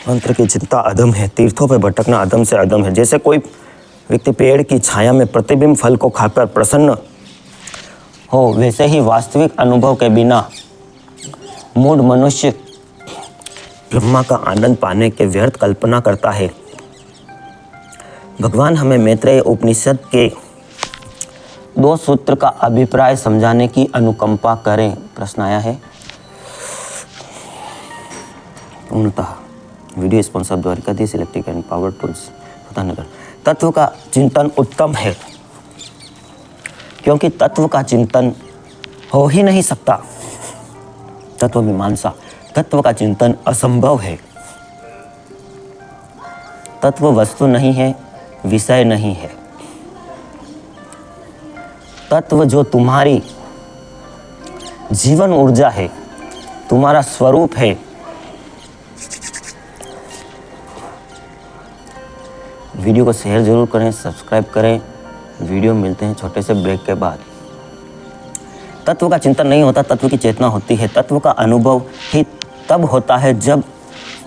मंत्र की चिंता अधम है, तीर्थों पर भटकना अधम से अधम है। जैसे कोई व्यक्ति पेड़ की छाया में प्रतिबिंब फल को खाकर प्रसन्न हो, वैसे ही वास्तविक अनुभव के बिना मूढ़ मनुष्य ब्रह्मा का आनंद पाने के व्यर्थ कल्पना करता है। भगवान हमें मैत्रेय उपनिषद के 2 सूत्र का अभिप्राय समझाने की अनुकंपा करें। प्रश्न आया है। पूर्णतः video sponsor Dwarikadhish electric and power tools Nagar. तत्व का चिंतन उत्तम है, क्योंकि तत्व का चिंतन हो ही नहीं सकता। तत्व मीमांसा, तत्व का चिंतन असंभव है। तत्व वस्तु नहीं है, विषय नहीं है। तत्व जो तुम्हारी जीवन ऊर्जा है, तुम्हारा स्वरूप है, वीडियो को शेयर जरूर करें, सब्सक्राइब करें। वीडियो मिलते हैं छोटे से ब्रेक के बाद। तत्व का चिंतन नहीं होता, तत्व की चेतना होती है। तत्व का अनुभव ही तब होता है जब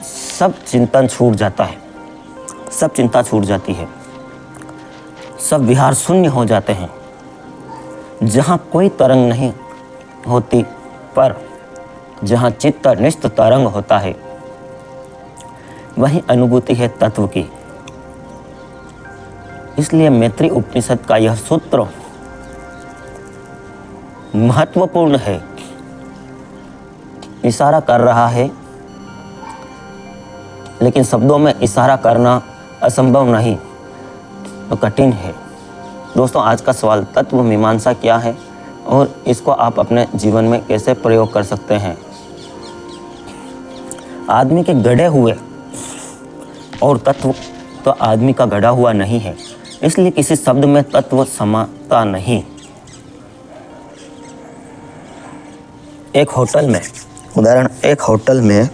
सब चिंतन छूट जाता है, सब चिंता छूट जाती है, सब विहार शून्य हो जाते हैं। जहाँ कोई तरंग नहीं होती, पर जहाँ चित्त निष्ठ तरंग होता है, वही अनुभूति है तत्व की। इसलिए मैत्रेय उपनिषद का यह सूत्र महत्वपूर्ण है। इशारा कर रहा है, लेकिन शब्दों में इशारा करना असंभव नहीं, तो कठिन है। दोस्तों, आज का सवाल तत्व मीमांसा क्या है और इसको आप अपने जीवन में कैसे प्रयोग कर सकते हैं। आदमी के गढ़े हुए और तत्व तो आदमी का गढ़ा हुआ नहीं है, इसलिए किसी शब्द में तत्व समाता नहीं। एक होटल में, उदाहरण, एक होटल में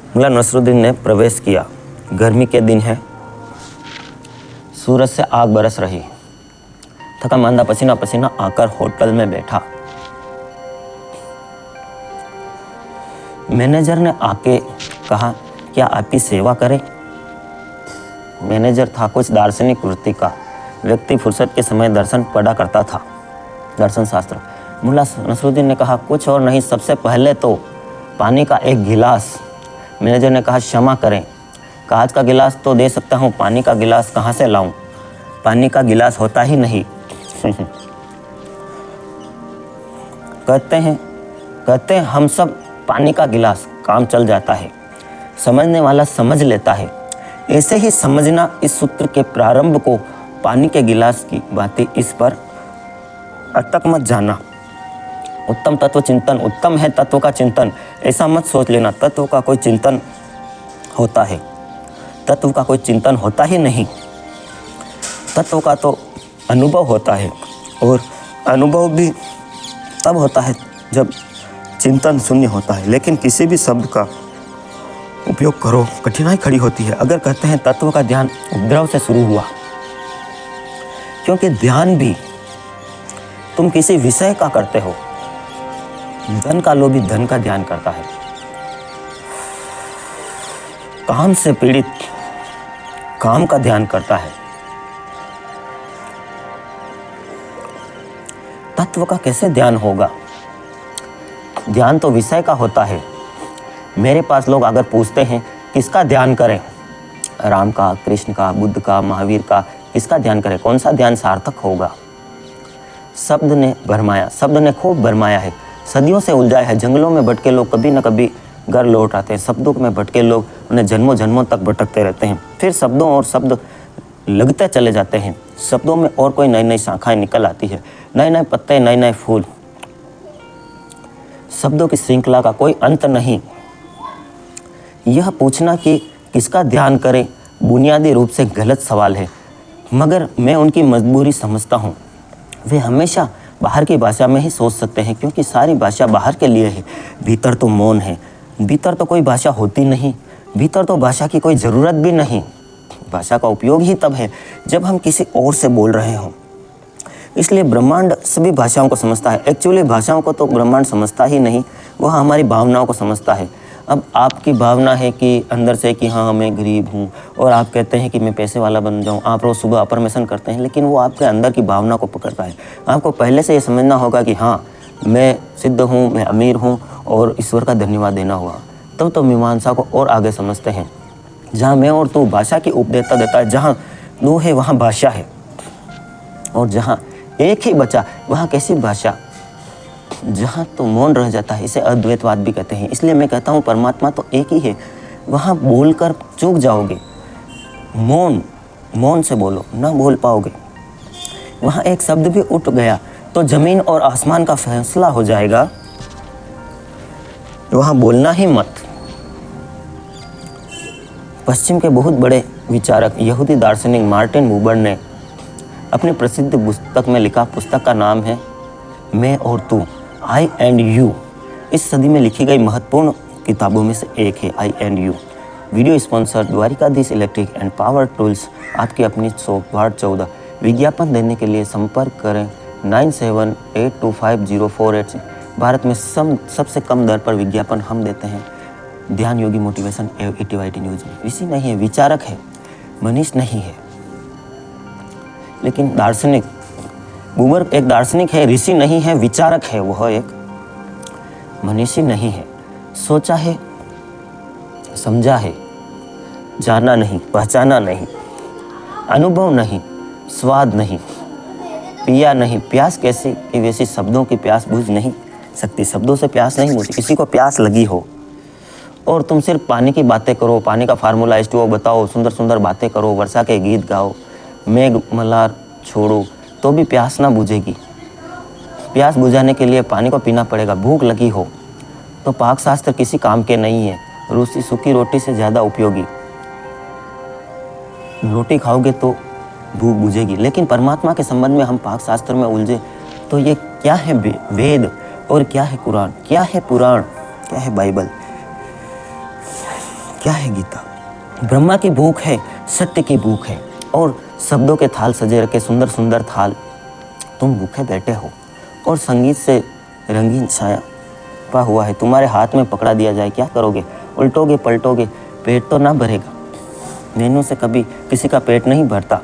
मुल्ला नसरुद्दीन ने प्रवेश किया। गर्मी के दिन है, सूरज से आग बरस रही। थका मांदा पसीना पसीना आकर होटल में बैठा। मैनेजर ने आके कहा, क्या आपकी सेवा करें? मैनेजर था कुछ दार्शनिक वृत्ति का व्यक्ति, फुर्सत के समय दर्शन पढ़ा करता था, दर्शन शास्त्र। मुल्ला नसरुद्दीन ने कहा, कुछ और नहीं, सबसे पहले तो पानी का एक गिलास। मैनेजर ने कहा, क्षमा करें, कांच का गिलास तो दे सकता हूँ, पानी का गिलास कहाँ से लाऊं? पानी का गिलास होता ही नहीं। कहते हैं हम सब पानी का गिलास, काम चल जाता है, समझने वाला समझ लेता है। ऐसे ही समझना इस सूत्र के प्रारंभ को, पानी के गिलास की बातें, इस पर अटक मत जाना। उत्तम तत्व चिंतन, उत्तम है तत्व का चिंतन। ऐसा मत सोच लेना तत्व का कोई चिंतन होता है। तत्व का कोई चिंतन होता ही नहीं। तत्व का तो अनुभव होता है, और अनुभव भी तब होता है जब चिंतन शून्य होता है। लेकिन किसी भी शब्द का उपयोग करो, कठिनाई खड़ी होती है। अगर कहते हैं तत्व का ध्यान उपद्रव से शुरू हुआ, क्योंकि ध्यान भी तुम किसी विषय का करते हो। धन का लोभी धन का ध्यान करता है, काम से पीड़ित काम का ध्यान करता है। तत्व का कैसे ध्यान होगा? ध्यान तो विषय का होता है। मेरे पास लोग अगर पूछते हैं किसका ध्यान करें, राम का, कृष्ण का, बुद्ध का, महावीर का, किसका ध्यान करें, कौन सा ध्यान सार्थक होगा? शब्द ने भरमाया, शब्द ने खूब भरमाया है, सदियों से उलझाया है। जंगलों में भटके लोग कभी न कभी घर लौट आते हैं। शब्दों में भटके लोग उन्हें जन्मों जन्मों तक भटकते रहते हैं। फिर शब्दों और शब्द लगते चले जाते हैं। शब्दों में और कोई नई नई शाखाएं निकल आती है, नए नए पत्ते, नए नए फूल। शब्दों की श्रृंखला का कोई अंत नहीं। यह पूछना कि किसका ध्यान करें बुनियादी रूप से गलत सवाल है, मगर मैं उनकी मजबूरी समझता हूँ। वे हमेशा बाहर की भाषा में ही सोच सकते हैं, क्योंकि सारी भाषा बाहर के लिए है। भीतर तो मौन है, भीतर तो कोई भाषा होती नहीं, भीतर तो भाषा की कोई ज़रूरत भी नहीं। भाषा का उपयोग ही तब है जब हम किसी और से बोल रहे हों। इसलिए ब्रह्मांड सभी भाषाओं को समझता है। एक्चुअली भाषाओं को तो ब्रह्मांड समझता ही नहीं, वह हमारी भावनाओं को समझता है। अब आपकी भावना है कि अंदर से कि हाँ मैं गरीब हूँ, और आप कहते हैं कि मैं पैसे वाला बन जाऊँ। आप रोज़ सुबह अफर्मेशन करते हैं, लेकिन वो आपके अंदर की भावना को पकड़ रहा है। आपको पहले से ये समझना होगा कि हाँ मैं सिद्ध हूँ, मैं अमीर हूँ, और ईश्वर का धन्यवाद देना हुआ। तब तो मीमांसा को और आगे समझते हैं। जहाँ मैं और तू भाषा की उपदेता देता है, जहाँ तू है वहाँ भाषा है, और जहाँ एक ही बचा वहाँ कैसी भाषा, जहाँ तो मौन रह जाता है, इसे अद्वैतवाद भी कहते हैं। इसलिए मैं कहता हूँ परमात्मा तो एक ही है, वहाँ बोलकर चूक जाओगे। मौन से बोलो, ना बोल पाओगे। वहाँ एक शब्द भी उठ गया तो जमीन और आसमान का फैसला हो जाएगा, वहाँ बोलना ही मत। पश्चिम के बहुत बड़े विचारक यहूदी दार्शनिक मार्टिन बुबर ने अपनी प्रसिद्ध पुस्तक में लिखा, पुस्तक का नाम है मैं और तू, आई एंड यू। इस सदी में लिखी गई महत्वपूर्ण किताबों में से एक है I and you. Video sponsor Dwarikadhish electric and power tools, आपकी अपनी शॉप, वार्ड 14। विज्ञापन देने के लिए संपर्क करें 97825048। भारत में सबसे कम दर पर विज्ञापन हम देते हैं। ध्यान योगी मोटिवेशन एटीवाईटी न्यूज में। ऋषि नहीं है, विचारक है, मनीष नहीं है, लेकिन दार्शनिक। बुबर एक दार्शनिक है, ऋषि नहीं है, विचारक है, वह एक मनीषी नहीं है। सोचा है, समझा है, जाना नहीं, पहचाना नहीं, अनुभव नहीं, स्वाद नहीं, पिया नहीं। प्यास कैसी कि वैसी शब्दों की प्यास बुझ नहीं सकती। शब्दों से प्यास नहीं बुझती। किसी को प्यास लगी हो और तुम सिर्फ पानी की बातें करो, पानी का फार्मूला H2O बताओ, सुंदर सुंदर बातें करो, वर्षा के गीत गाओ, मेघ मल्हार छोड़ो, तो भी प्यास ना बुझेगी। प्यास बुझाने के लिए पानी को पीना पड़ेगा। भूख लगी हो तो पाक शास्त्र किसी काम के नहीं है। रूसी सूखी रोटी से ज़्यादा उपयोगी। रोटी खाओगे तो भूख बुझेगी। लेकिन परमात्मा के संबंध में हम पाक शास्त्र में उलझे तो ये क्या है वेद और क्या है कुरान, क्या है पुराण, क्या है बाइबल, क्या है गीता। ब्रह्मा की भूख है, सत्य की भूख है, और शब्दों के थाल सजे रखे, सुंदर सुंदर थाल। तुम भूखे बैठे हो और संगीत से रंगीन छाया पा हुआ है, तुम्हारे हाथ में पकड़ा दिया जाए, क्या करोगे? उल्टोगे पलटोगे, पेट तो ना भरेगा। मेनू से कभी किसी का पेट नहीं भरता।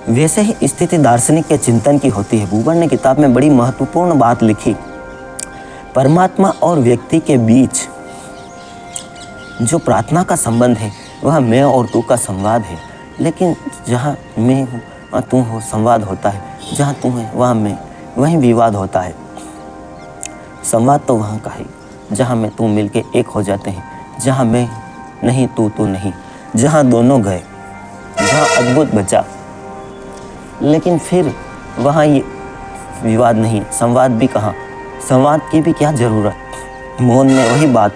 वैसे ही स्थिति दार्शनिक के चिंतन की होती है। बुबर ने किताब में बड़ी महत्वपूर्ण बात लिखी। परमात्मा और व्यक्ति के बीच जो प्रार्थना का संबंध है वह मैं और तू का संवाद है। लेकिन जहाँ मैं हूँ वहाँ तू हो, संवाद होता है। जहाँ तू है वहाँ मैं, वहीं विवाद होता है। संवाद तो वहाँ का है जहाँ मैं तू मिलके एक हो जाते हैं। जहाँ मैं नहीं तू नहीं, जहाँ दोनों गए, जहाँ अद्भुत बचा। लेकिन फिर वहाँ ये विवाद नहीं, संवाद भी कहाँ, संवाद की भी क्या ज़रूरत। मौन में वही बात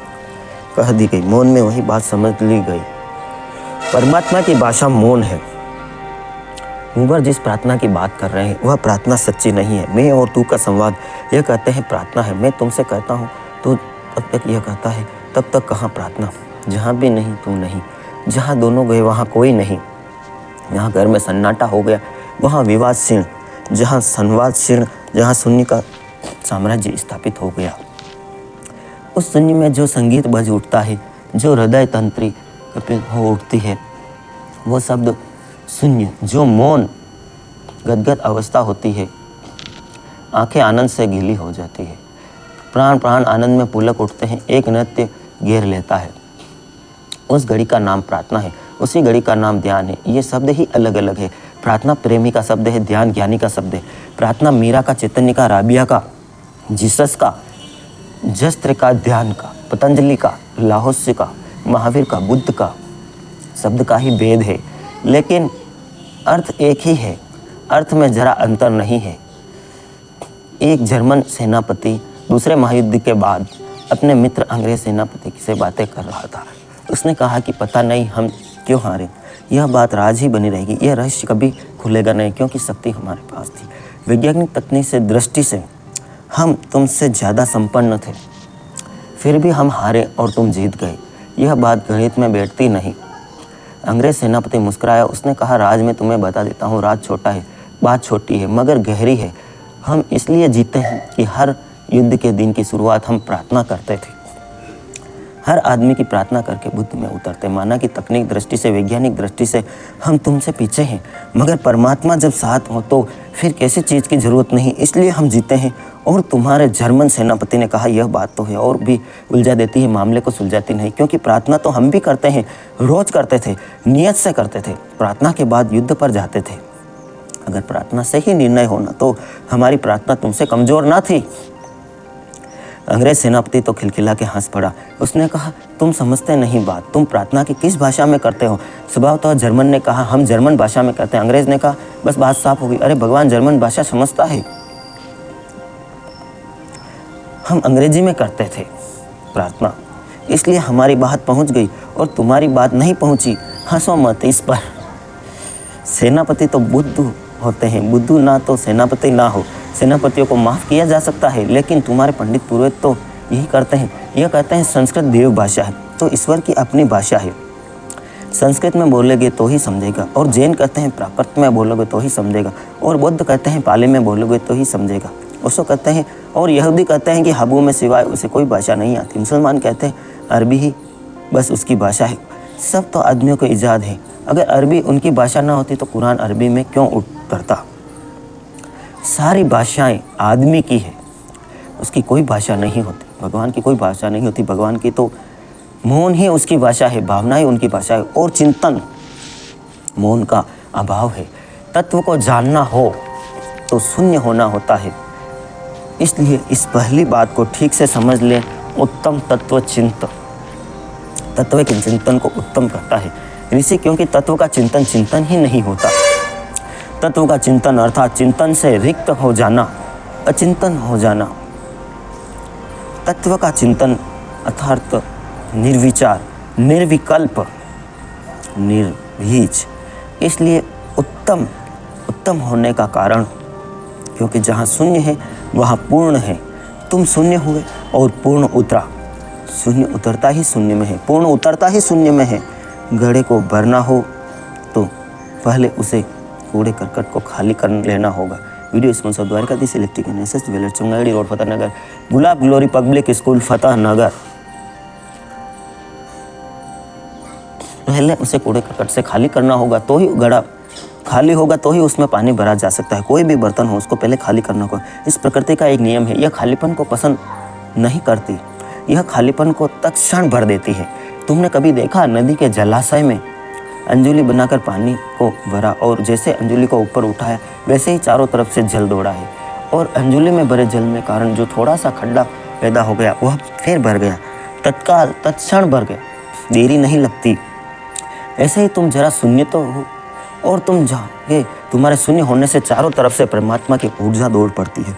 कह दी गई, मौन में वही बात समझ ली गई। परमात्मा की भाषा मौन है। बुबर जिस प्रार्थना की बात कर रहे हैं वह प्रार्थना सच्ची नहीं है। मैं और तू का संवाद, यह कहते हैं प्रार्थना है। मैं तुमसे कहता हूँ तो तब तक यह कहता है, तब तक कहाँ प्रार्थना। जहाँ भी नहीं तू नहीं, जहाँ दोनों गए वहाँ कोई नहीं। यहाँ घर में सन्नाटा हो गया, वहाँ विवाद क्षीण, जहाँ संवाद क्षीण, जहाँ शून्य का साम्राज्य स्थापित हो गया। उस शून्य में जो संगीत बज उठता है, जो हृदय तंत्री कपिल हो उठती है, वो शब्द शून्य, जो मौन गदगद अवस्था होती है, आंखें आनंद से गीली हो जाती है, प्राण प्राण आनंद में पुलक उठते हैं, एक नृत्य घेर लेता है। उस घड़ी का नाम प्रार्थना है, उसी घड़ी का नाम ध्यान है। ये शब्द ही अलग अलग है। प्रार्थना प्रेमी का शब्द है, ध्यान ज्ञानी का शब्द है। प्रार्थना मीरा का, चैतन्य का, राबिया का, जीसस का, जस्त्र का, ध्यान का, पतंजलि का, लाहोस्य का, महावीर का, बुद्ध का शब्द का ही भेद है। लेकिन अर्थ एक ही है, अर्थ में जरा अंतर नहीं है। एक जर्मन सेनापति दूसरे महायुद्ध के बाद अपने मित्र अंग्रेज सेनापति से बातें कर रहा था। उसने कहा कि पता नहीं हम क्यों हारे, यह बात राज ही बनी रहेगी, यह रहस्य कभी खुलेगा नहीं, क्योंकि शक्ति हमारे पास थी। वैज्ञानिक तकनीक से दृष्टि से हम तुमसे ज़्यादा संपन्न थे, फिर भी हम हारे और तुम जीत गए। यह बात गणित में बैठती नहीं। अंग्रेज सेनापति मुस्कुराया। उसने कहा, राज में तुम्हें बता देता हूँ, राज छोटा है, बात छोटी है मगर गहरी है। हम इसलिए जीते हैं कि हर युद्ध के दिन की शुरुआत हम प्रार्थना करते थे। हर आदमी की प्रार्थना करके बुद्ध में उतरते। माना कि तकनीक दृष्टि से, वैज्ञानिक दृष्टि से हम तुमसे पीछे हैं, मगर परमात्मा जब साथ हो तो फिर कैसी चीज़ की ज़रूरत नहीं, इसलिए हम जीते हैं। और तुम्हारे जर्मन सेनापति ने कहा यह बात तो है, और भी उलझा देती है, मामले को सुलझाती नहीं। क्योंकि प्रार्थना तो हम भी करते हैं, रोज़ करते थे, नियत से करते थे, प्रार्थना के बाद युद्ध पर जाते थे। अगर प्रार्थना से ही निर्णय होना तो हमारी प्रार्थना तुमसे कमज़ोर ना थी। अंग्रेज सेनापति तो खिलखिला के हंस पड़ा। उसने कहा तुम समझते नहीं बात, तुम प्रार्थना की किस भाषा में करते हो? स्वभावतः जर्मन ने कहा हम जर्मन भाषा में करते हैं। अंग्रेज ने कहा बस बात साफ हो गई, अरे भगवान जर्मन भाषा समझता है। हम अंग्रेजी में करते थे प्रार्थना, इसलिए हमारी बात पहुंच गई और तुम्हारी बात नहीं पहुंची। हंसो मत इस पर। सेनापति तो बुद्ध होते हैं, बुद्धू ना तो सेनापति ना हो। सेनापतियों को माफ़ किया जा सकता है, लेकिन तुम्हारे पंडित पूर्वज तो यही करते हैं। यह कहते हैं संस्कृत देव भाषा है, तो ईश्वर की अपनी भाषा है, संस्कृत में बोलोगे तो ही समझेगा। और जैन कहते हैं प्राकृत में बोलोगे तो ही समझेगा, और बौद्ध कहते हैं पाली में बोलोगे तो ही समझेगा। उसको कहते हैं, और यहूदी कहते हैं कि हबू में सिवाय उसे कोई भाषा नहीं आती। मुसलमान कहते हैं अरबी ही बस उसकी भाषा है। सब तो आदमियों को ईजाद है। अगर अरबी उनकी भाषा ना होती तो कुरान अरबी में क्यों उतरता? सारी भाषाएं आदमी की है, उसकी कोई भाषा नहीं होती। भगवान की कोई भाषा नहीं होती। भगवान की तो मौन ही उसकी भाषा है, भावनाएं उनकी भाषा है, और चिंतन मौन का अभाव है। तत्व को जानना हो तो शून्य होना होता है। इसलिए इस पहली बात को ठीक से समझ लें। उत्तम तत्व चिंतन, तत्व के चिंतन को उत्तम कहता है ऋषि, क्योंकि तत्व का चिंतन चिंतन ही नहीं होता। तत्व का चिंतन अर्थात चिंतन से रिक्त हो जाना, अचिंतन हो जाना। तत्व का चिंतन अर्थात निर्विचार, निर्विकल्प, निर्भीज। इसलिए उत्तम होने का कारण, क्योंकि जहाँ शून्य है वहाँ पूर्ण है। तुम शून्य हुए और पूर्ण उतरा। शून्य उतरता ही शून्य में है, पूर्ण उतरता ही शून्य में है। घड़े को भरना हो तो पहले उसे कूड़े करकट को खाली कर लेना होगा। Video sponsor Dwarkadhish electric and SS jewellers, Chungadi road, Fatehnagar. Gulab glory public school, Fatehnagar. पहले उसे कूड़े करकट से खाली करना होगा, तो ही घड़ा खाली होगा, तो ही उसमें पानी भरा जा सकता है। कोई भी बर्तन हो उसको पहले खाली करना होगा। इस प्रकृति का एक नियम है। यह खालीपन को पसंद नहीं करती, यह खालीपन को तत्क्षण भर देती है। तुमने कभी देखा नदी के जलाशय में अंजुली बनाकर पानी को भरा, और जैसे अंजुली को ऊपर उठाया वैसे ही चारों तरफ से जल दौड़ा है, और अंजुली में भरे जल में कारण जो थोड़ा सा खड्डा पैदा हो गया वह फिर भर गया, तत्काल तत्क्षण भर गया, देरी नहीं लगती। ऐसे ही तुम जरा शून्य तो हो, और तुम जाओगे, तुम्हारे शून्य होने से चारों तरफ से परमात्मा की ऊर्जा दौड़ पड़ती है,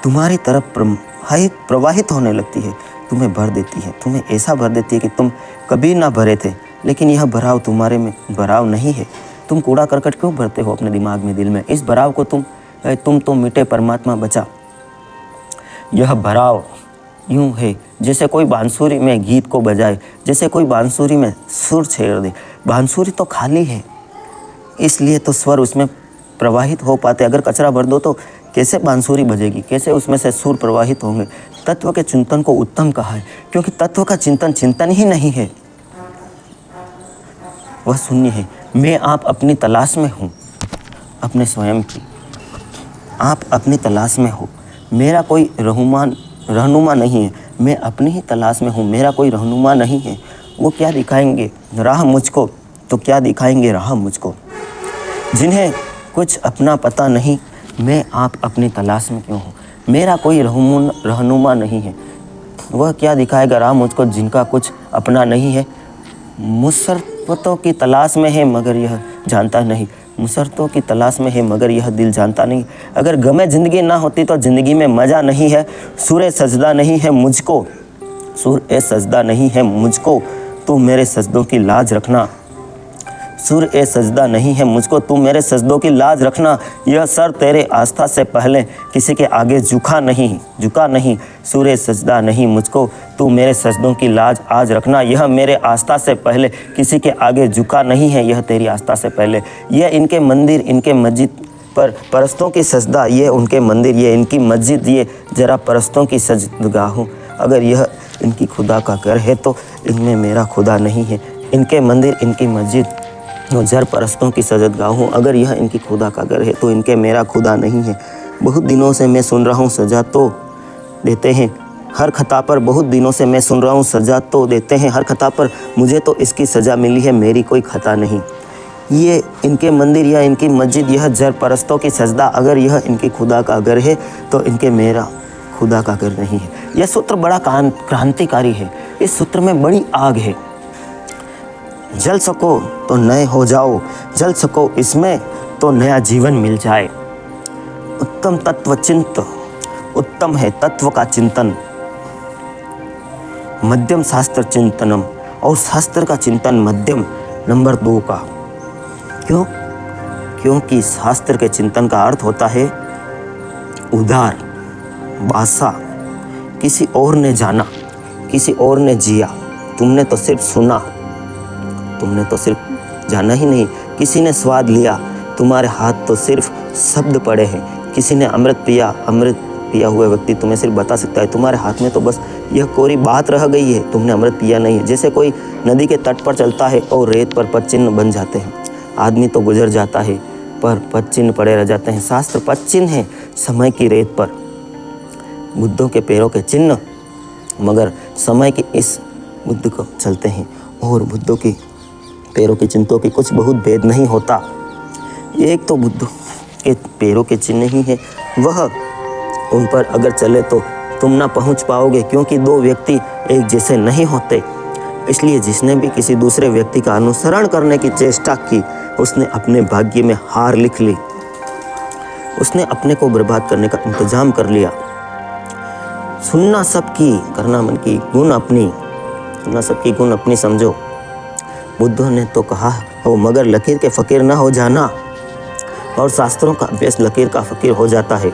तुम्हारी तरफ प्रवाहित होने लगती है, तुम्हें भर देती है, तुम्हें ऐसा भर देती है कि तुम कभी ना भरे थे। लेकिन यह भराव तुम्हारे में भराव नहीं है। तुम कूड़ा करकट क्यों भरते हो अपने दिमाग में, दिल में? इस भराव को तुम तो मिटे परमात्मा बचा। यह भराव यूं है जैसे कोई बांसुरी में गीत को बजाए, जैसे कोई बांसुरी में सुर छेड़ दे। बांसुरी तो खाली है, इसलिए तो स्वर उसमें प्रवाहित हो पाते। अगर कचरा भर दो तो कैसे बांसुरी बजेगी, कैसे उसमें से सुर प्रवाहित होंगे? तत्व के चिंतन को उत्तम कहा है, क्योंकि तत्व का चिंतन चिंतन ही नहीं है, वह शून्य है। मैं आप अपनी तलाश में हूँ, अपने स्वयं की। आप अपनी तलाश में हो, मेरा कोई रहनुमा नहीं है। मैं अपनी ही तलाश में हूँ, मेरा कोई रहनुमा नहीं है। वो क्या दिखाएंगे राह मुझको, तो क्या दिखाएंगे राह मुझको। जिन्हें कुछ अपना पता नहीं, मैं आप अपनी तलाश में क्यों हूँ। मेरा कोई रहनुमा नहीं है, वह क्या दिखाएगा राह मुझको, जिनका कुछ अपना नहीं है। मुसरतों की तलाश में है मगर यह जानता नहीं, मुसरतों की तलाश में है मगर यह दिल जानता नहीं। अगर गमे ज़िंदगी ना होती तो ज़िंदगी में मज़ा नहीं है। सूर सजदा नहीं है मुझको, सूर ए सजदा नहीं है मुझको, तू मेरे सजदों की लाज रखना। सूर ए सजदा नहीं है मुझको, तू मेरे सजदों की लाज रखना। यह सर तेरे आस्था से पहले किसी के आगे झुका नहीं। सूर ए सजदा नहीं मुझको, तू मेरे सजदों की लाज आज रखना। यह मेरे आस्था से पहले किसी के आगे झुका नहीं है, यह तेरी आस्था से पहले। यह इनके मंदिर, इनके मस्जिद पर परस्तों की सजदा, ये उनके मंदिर, ये इनकी मस्जिद, ये जरा परस्तों की सजदगाहों। अगर यह इनकी खुदा का घर है तो इनमें मेरा खुदा नहीं है। इनके मंदिर, इनकी मस्जिद और जर परस्तों की सजदगाह हूँ। अगर यह इनकी खुदा का घर है तो इनके मेरा खुदा नहीं है। बहुत दिनों से मैं सुन रहा हूँ सज़ा तो देते हैं हर खता पर। बहुत दिनों से मैं सुन रहा हूँ सज़ा तो देते हैं हर खता पर। मुझे तो इसकी सज़ा मिली है, मेरी कोई खता नहीं। ये इनके मंदिर या इनकी मस्जिद, यह जर परस्तों की सजदा, अगर यह इनकी खुदा का घर है तो इनके मेरा खुदा का घर नहीं है। यह सूत्र बड़ा क्रांतिकारी है। इस सूत्र में बड़ी आग है। जल सको तो नए हो जाओ, जल सको इसमें तो नया जीवन मिल जाए। उत्तम तत्व चिंत, उत्तम है तत्व का चिंतन। मध्यम शास्त्र चिंतनम, और शास्त्र का चिंतन मध्यम नंबर 2 का। क्यों? क्योंकि शास्त्र के चिंतन का अर्थ होता है उदार बासा। किसी और ने जाना, किसी और ने जिया, तुमने तो सिर्फ सुना, तुमने तो सिर्फ जाना ही नहीं। किसी ने स्वाद लिया, तुम्हारे हाथ तो सिर्फ शब्द पड़े हैं। किसी ने अमृत पिया, अमृत पिया हुआ व्यक्ति तुम्हें सिर्फ बता सकता है, तुम्हारे हाथ में तो बस यह कोरी बात रह गई है, तुमने अमृत पिया नहीं है। जैसे कोई नदी के तट पर चलता है और रेत पर पदचिन्ह बन जाते हैं। आदमी तो गुजर जाता है पर पदचिन्ह पड़े रह जाते हैं। शास्त्र पदचिन्ह है समय की रेत पर, बुद्धों के पैरों के चिन्ह, मगर समय के इस बुद्ध को चलते हैं। और बुद्धों की पैरों के चिन्हों की कुछ बहुत भेद नहीं होता। एक तो बुद्ध के पैरों के चिन्ह ही है, वह उन पर अगर चले तो तुम ना पहुंच पाओगे, क्योंकि 2 व्यक्ति एक जैसे नहीं होते। इसलिए जिसने भी किसी दूसरे व्यक्ति का अनुसरण करने की चेष्टा की, उसने अपने भाग्य में हार लिख ली। उसने अपने को बर्बाद करने का इंतजाम कर लिया। सुनना सबकी, करना मन की, गुण अपनी, सुनना सबकी, गुण अपनी समझो। बुद्धों ने तो कहा हो, मगर लकीर के फ़कीर ना हो जाना। और शास्त्रों का अभ्यास लकीर का फ़कीर हो जाता है।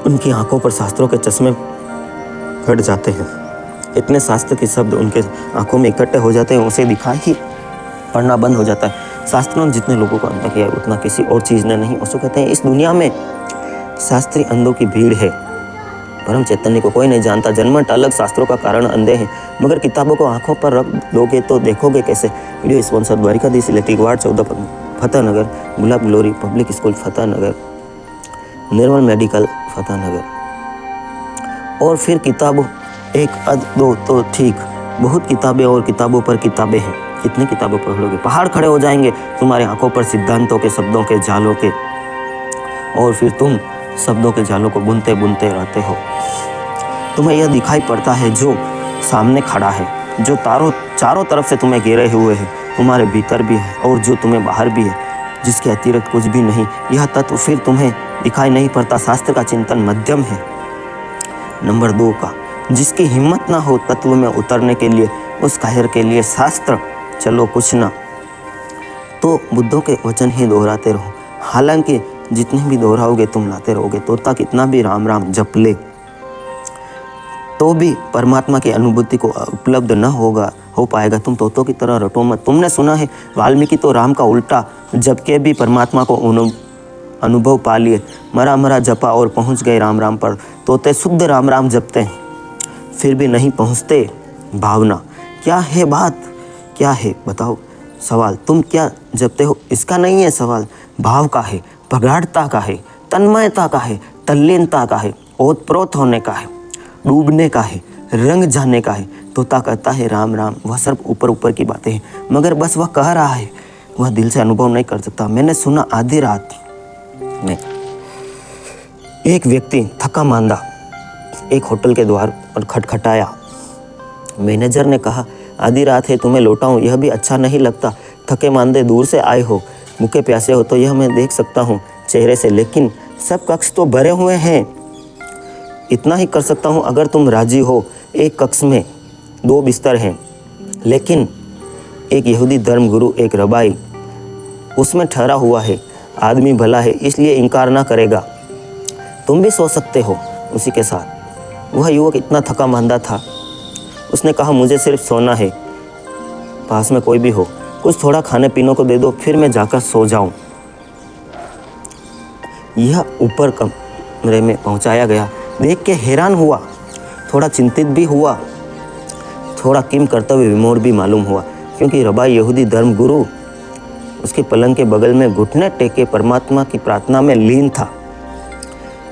उनकी आंखों पर शास्त्रों के चश्मे फट जाते हैं। इतने शास्त्र के शब्द उनके आंखों में इकट्ठे हो जाते हैं, उसे दिखाई ही पढ़ना बंद हो जाता है। शास्त्रों ने जितने लोगों को अंधा किया है उतना किसी और चीज़ ने नहीं। उसको कहते हैं इस दुनिया में शास्त्री अंधों की भीड़ है, परम चैतन्य को कोई नहीं जानता। जन्मट अलग, शास्त्रों का कारण अंधे हैं। मगर किताबों को आंखों पर रख लोगे तो देखोगे कैसे। Video sponsor Dwarikadhish electric ward 14 Fatehnagar, Gulab glory public school Fatehnagar, Nirmal medical Fatehnagar. और फिर किताबों 1 2 तो ठीक, बहुत किताबें और किताबों पर किताबें हैं। कितनी किताबें पढ़ोगे, पहाड़ खड़े हो जाएंगे तुम्हारी आंखों पर सिद्धांतों के, शब्दों के, जालों के। और फिर तुम शब्दों के जालों को बुनते बुनते रहते हो। तुम्हें यह दिखाई पड़ता है जो सामने खड़ा है, जो चारों तरफ से तुम्हें घेरे हुए है, तुम्हारे भीतर भी है और जो तुम्हें बाहर भी है, जिसके अतिरिक्त कुछ भी नहीं। यह तत्व फिर तुम्हें दिखाई नहीं पड़ता। शास्त्र का चिंतन मध्यम है नंबर 2 का। जिसकी हिम्मत ना हो तत्व में उतरने के लिए, उस कायर के लिए शास्त्र चलो कुछ ना। तो बुद्धों के वचन ही दोहराते रहो। हालांकि जितने भी दोहराओगे तुम लाते रहोगे। तोता कितना भी राम राम जप ले तो भी परमात्मा की अनुभूति को उपलब्ध न हो पाएगा। तुम तोतों की तरह रटो मत। तुमने सुना है वाल्मीकि तो राम का उल्टा जप के भी परमात्मा को अनुभव पा लिए। मरा मरा जपा और पहुंच गए राम राम पर। तोते शुद्ध राम राम जपते हैं फिर भी नहीं पहुंचते। भावना क्या है, बात क्या है बताओ। सवाल तुम क्या जपते हो इसका नहीं है सवाल, भाव का है, प्रगाढ़ता का है, तन्मयता का है, तल्लीनता का है, ओतप्रोत होने का है, डूबने का है, रंग जाने का है। तोता कहता है राम राम, वह सिर्फ ऊपर ऊपर की बातें हैं, मगर बस वह कह रहा है, वह दिल से अनुभव नहीं कर सकता। मैंने सुना आधी रात में एक व्यक्ति थका मांदा एक होटल के द्वार पर खटखटाया। मैनेजर ने कहा आधी रात है, तुम्हें लौटाऊं यह भी अच्छा नहीं लगता। थके मांदे दूर से आए हो, भूखे प्यासे हो तो यह मैं देख सकता हूँ चेहरे से, लेकिन सब कक्ष तो भरे हुए हैं। इतना ही कर सकता हूँ अगर तुम राजी हो। एक कक्ष में 2 बिस्तर हैं, लेकिन एक यहूदी धर्मगुरु, एक रबाई उसमें ठहरा हुआ है। आदमी भला है इसलिए इनकार ना करेगा। तुम भी सो सकते हो उसी के साथ। वह युवक इतना थका मांदा था, उसने कहा मुझे सिर्फ सोना है, पास में कोई भी हो, कुछ थोड़ा खाने पीने को दे दो, फिर मैं जाकर सो जाऊं। यह ऊपर कमरे में पहुंचाया गया। देख के हैरान हुआ, थोड़ा चिंतित भी हुआ। थोड़ा किम कर्तव्य विमोर भी मालूम हुआ, क्योंकि रबाई यहूदी धर्म गुरु उसके पलंग के बगल में घुटने टेके परमात्मा की प्रार्थना में लीन था।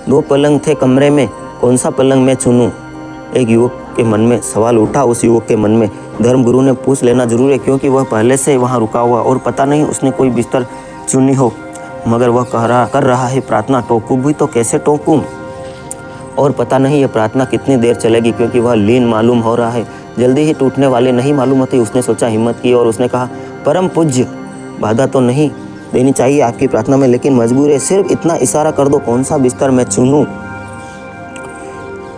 2 पलंग थे कमरे में, कौन सा पलंग मैं चुनूं? एक युवक के मन में सवाल उठा। उस युवक के मन में धर्मगुरु ने पूछ लेना जरूर है, क्योंकि वह पहले से वहाँ रुका हुआ और पता नहीं उसने कोई बिस्तर चुनी हो। मगर वह कर रहा है प्रार्थना, टोकूं भी तो कैसे टोकूं? और पता नहीं ये प्रार्थना कितनी देर चलेगी, क्योंकि वह लीन मालूम हो रहा है, जल्दी ही टूटने वाली नहीं मालूम होती। उसने सोचा, हिम्मत की और उसने कहा, परम पूज्य, बाधा तो नहीं देनी चाहिए आपकी प्रार्थना में, लेकिन मजबूर है, सिर्फ इतना इशारा कर दो, कौन सा बिस्तर मैं चुनूं?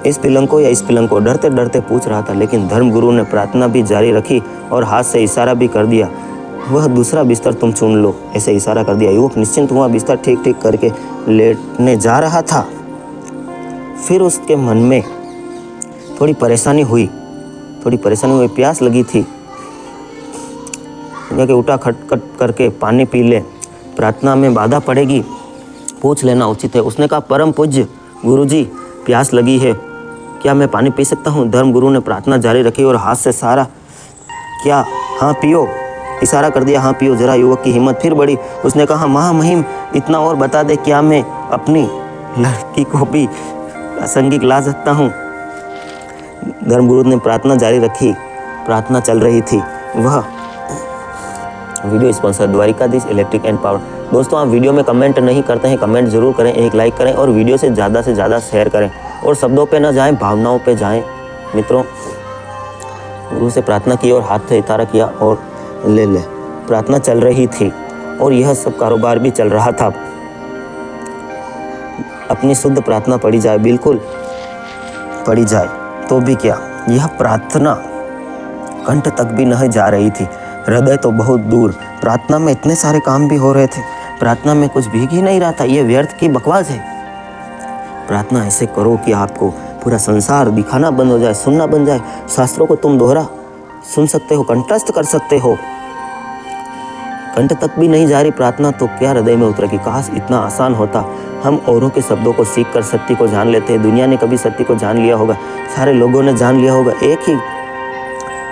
इस पलंग को या इस पलंग को? डरते डरते पूछ रहा था, लेकिन धर्मगुरु ने प्रार्थना भी जारी रखी और हाथ से इशारा भी कर दिया। वह दूसरा बिस्तर तुम चुन लो, ऐसे इशारा कर दिया। युवक निश्चिंत हुआ, बिस्तर ठीक ठीक करके लेटने जा रहा था। फिर उसके मन में थोड़ी परेशानी हुई, प्यास लगी थी। कि उठा, खटखट करके पानी पी ले, प्रार्थना में बाधा पड़ेगी, पूछ लेना उचित है। उसने कहा, परम पूज्य गुरुजी, प्यास लगी है, क्या मैं पानी पी सकता हूँ? धर्मगुरु ने प्रार्थना जारी रखी और हाथ से सारा, क्या? हाँ पियो, इशारा कर दिया, हाँ पियो। जरा युवक की हिम्मत फिर बढ़ी। उसने कहा, महामहिम, इतना और बता दे, क्या मैं अपनी लड़की को भी प्रासंगिक ला सकता हूँ? धर्मगुरु ने प्रार्थना जारी रखी। प्रार्थना चल रही थी। वह video sponsor Dwarikadhish electric and power. दोस्तों, आप वीडियो में कमेंट नहीं करते हैं, कमेंट जरूर करें, एक लाइक करें और वीडियो से ज़्यादा शेयर करें। और शब्दों पे ना जाएं, भावनाओं पे जाएं। मित्रों, गुरु से प्रार्थना की और हाथ से इशारा किया और ले प्रार्थना चल रही थी और यह सब कारोबार भी चल रहा था। अपनी शुद्ध प्रार्थना पढ़ी जाए, बिल्कुल पढ़ी जाए तो भी क्या, यह प्रार्थना कंठ तक भी नहीं जा रही थी, हृदय तो बहुत दूर। प्रार्थना में इतने सारे काम भी हो रहे थे, प्रार्थना में कुछ भीग ही नहीं रहा था। यह व्यर्थ की बकवास है। प्रार्थना ऐसे करो कि आपको पूरा संसार दिखाना बंद हो जाए, सुनना बन जाए। शास्त्रों को तुम दोहरा सुन सकते हो, कंठस्थ कर सकते हो। कंठ तक भी नहीं जा रही प्रार्थना तो क्या हृदय में उतरेगी? काश इतना आसान होता। हम औरों के शब्दों को सीख कर सत्य को जान लेते हैं। दुनिया ने कभी सत्य को जान लिया होगा, सारे लोगों ने जान लिया होगा, एक ही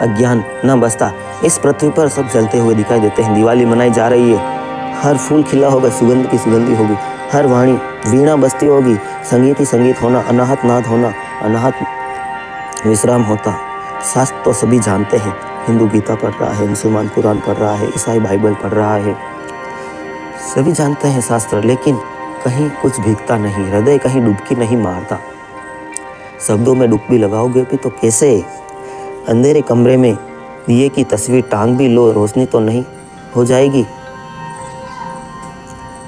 अज्ञान न बसता। इस पृथ्वी पर सब जलते हुए दिखाई देते हैं। दिवाली मनाई जा रही है, हर फूल खिला होगा, सुगंध की सुगंधी होगी, हर वाणी वीणा बजती होगी, संगीत ही संगीत होना, अनाहत नाद होना, अनाहत विश्राम होता। शास्त्र तो सभी जानते हैं, हिंदू गीता पढ़ रहा है, मुसलमान कुरान पढ़ रहा है, ईसाई बाइबल पढ़ रहा है, सभी जानते हैं शास्त्र, लेकिन कहीं कुछ भीगता नहीं, हृदय कहीं डुबकी नहीं मारता। शब्दों में डुबकी लगाओगे भी तो कैसे? अंधेरे कमरे में दिए की तस्वीर टांग भी लो, रोशनी तो नहीं हो जाएगी?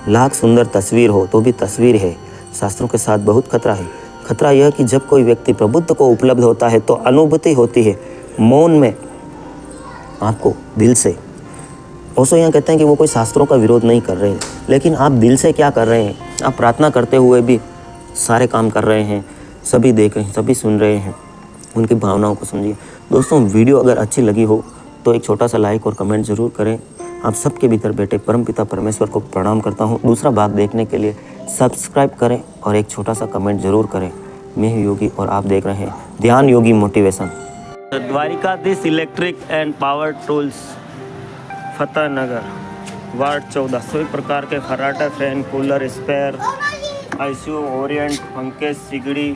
लाख सुंदर तस्वीर हो तो भी तस्वीर है। शास्त्रों के साथ बहुत खतरा है। खतरा यह कि जब कोई व्यक्ति प्रबुद्ध को उपलब्ध होता है तो अनुभूति होती है, मौन में, आपको दिल से। ओशो यहाँ कहते हैं कि वो कोई शास्त्रों का विरोध नहीं कर रहे हैं, लेकिन आप दिल से क्या कर रहे हैं? आप प्रार्थना करते हुए भी सारे काम कर रहे हैं, सभी देख रहे हैं, सभी सुन रहे हैं, उनकी भावनाओं को समझिए। दोस्तों, वीडियो अगर अच्छी लगी हो तो एक छोटा सा लाइक और कमेंट जरूर करें। आप सबके भीतर बैठे परमपिता परमेश्वर को प्रणाम करता हूँ। दूसरा भाग देखने के लिए सब्सक्राइब करें और एक छोटा सा कमेंट जरूर करें। मैं हूँ योगी और आप देख रहे हैं Dhyan Yogi motivation. Dwarikadhish electric and power tools, Fateh Nagar, ward 14। सभी प्रकार के खर्राटे, fan, cooler, spare, ICU, Orient, पंखे, सिगड़ी,